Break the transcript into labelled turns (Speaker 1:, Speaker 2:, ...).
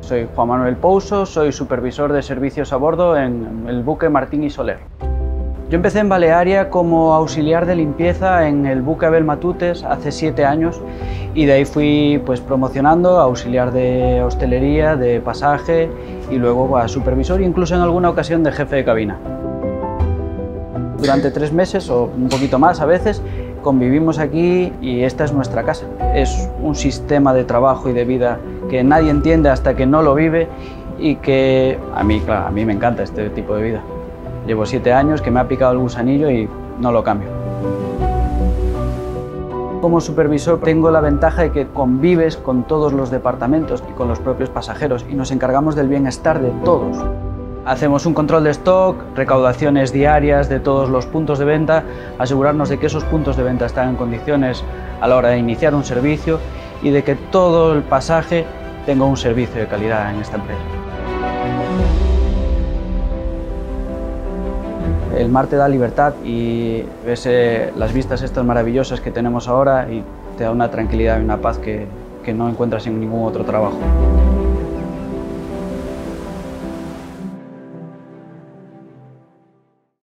Speaker 1: Soy Juan Manuel Pouso, soy supervisor de servicios a bordo en el buque Martín y Soler. Yo empecé en Balearia como auxiliar de limpieza en el buque Abel Matutes hace 7 años y de ahí fui promocionando a auxiliar de hostelería, de pasaje y luego a supervisor e incluso en alguna ocasión de jefe de cabina. Durante 3 meses o un poquito más a veces convivimos aquí y esta es nuestra casa. Es un sistema de trabajo y de vida que nadie entiende hasta que no lo vive y que a mí me encanta este tipo de vida. Llevo 7 años que me ha picado el gusanillo y no lo cambio. Como supervisor tengo la ventaja de que convives con todos los departamentos y con los propios pasajeros y nos encargamos del bienestar de todos. Hacemos un control de stock, recaudaciones diarias de todos los puntos de venta, asegurarnos de que esos puntos de venta están en condiciones a la hora de iniciar un servicio y de que todo el pasaje tenga un servicio de calidad en esta empresa. El mar te da libertad y ves las vistas estas maravillosas que tenemos ahora y te da una tranquilidad y una paz que no encuentras en ningún otro trabajo.